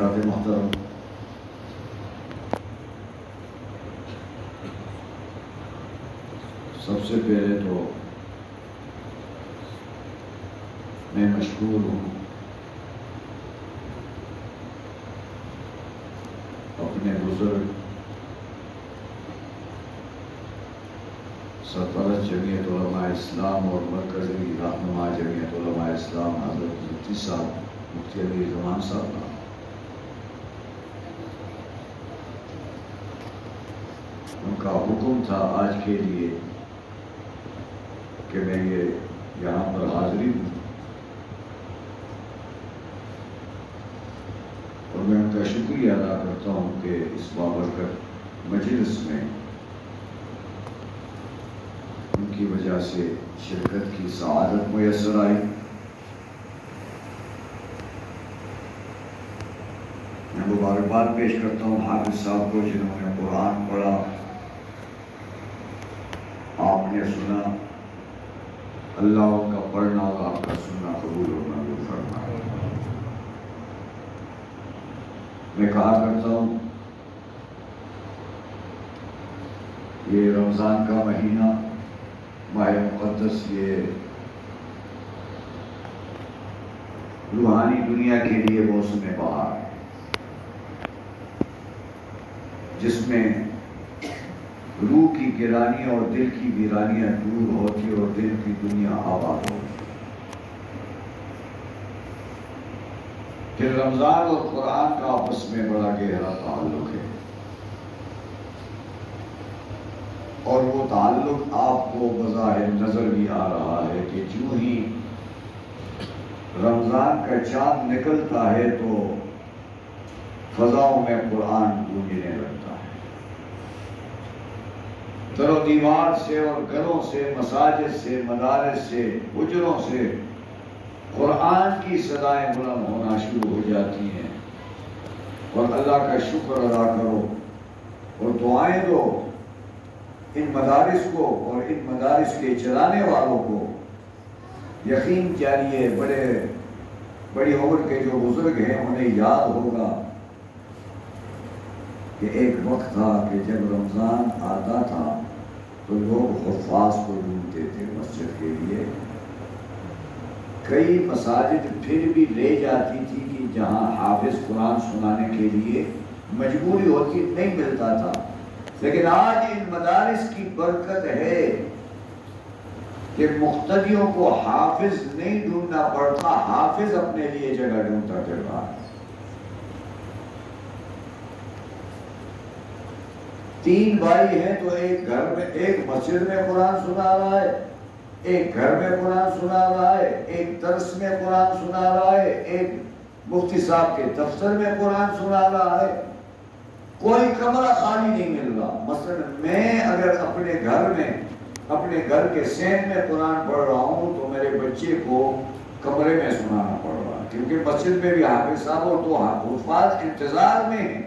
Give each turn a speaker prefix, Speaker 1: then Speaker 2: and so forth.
Speaker 1: حضرات محترم، سب سے پہلے تو میں مشکور ہوں اپنے بزرگ سرپرست جمعیت علماء اسلام اور مرکزی رہنما جمعیت علماء اسلام حضرت مفتی صاحب مفتی علی زمان صاحب کا ان کا حکم تھا آج کے لیے کہ میں یہاں پر حاضری ہوں، اور میں ان کا شکریہ ادا کرتا ہوں کہ اس بابرکت مجلس میں ان کی وجہ سے شرکت کی سعادت میسر آئی۔ میں مبارکباد پیش کرتا ہوں حافظ صاحب کو جنہوں نے قرآن پڑھا، آپ نے سنا، اللہ ان کا پڑھنا اور آپ کا سننا قبول اور منظور فرمائے۔ میں کہا کرتا ہوں یہ رمضان کا مہینہ، ماہ مقدس، یہ روحانی دنیا کے لیے موسم بہار ہے، جس میں روح کی گرانی اور دل کی ویرانیاں دور ہوتی اور دل کی دنیا آباد ہوتی۔ پھر رمضان اور قرآن کا آپس میں بڑا گہرا تعلق ہے، اور وہ تعلق آپ کو بظاہر نظر بھی آ رہا ہے کہ جو ہی رمضان کا چاند نکلتا ہے تو فضاؤں میں قرآن گونجنے لگتا ہے، در و دیوار سے اور گھروں سے، مساجد سے، مدارس سے، حجروں سے قرآن کی صدائیں بلند ہونا شروع ہو جاتی ہیں، اور اللہ کا شکر ادا کرو اور دعائیں دو ان مدارس کو اور ان مدارس کے چلانے والوں کو۔ یقین جانیے بڑی عمر کے جو بزرگ ہیں انہیں یاد ہوگا کہ ایک وقت تھا کہ جب رمضان آتا تھا تو لوگ حفاظ کو ڈھونڈتے تھے مسجد کے لیے۔ کئی مساجد پھر بھی لے جاتی تھی کہ جہاں حافظ قرآن سنانے کے لیے مجبوری ہوتی نہیں ملتا تھا، لیکن آج ان مدارس کی برکت ہے کہ مقتدیوں کو حافظ نہیں ڈھونڈنا پڑتا، حافظ اپنے لیے جگہ ڈھونڈتا پھر رہا ہے۔ 3 بھائی ہیں تو ایک گھر میں، ایک مسجد میں قرآن سنا رہا ہے، ایک گھر میں قرآن سنا رہا ہے، ایک درس میں قرآن سنا رہا ہے، ایک مفتی صاحب کے دفتر میں قرآن سنا رہا ہے، کوئی کمرہ خالی نہیں مل رہا۔ مثلا میں اگر اپنے گھر کے سین میں قرآن پڑھ رہا ہوں تو میرے بچے کو کمرے میں سنانا پڑ رہا ہے، کیونکہ مسجد میں بھی حافظ صاحب اور 2 حفاظ انتظار میں ہیں۔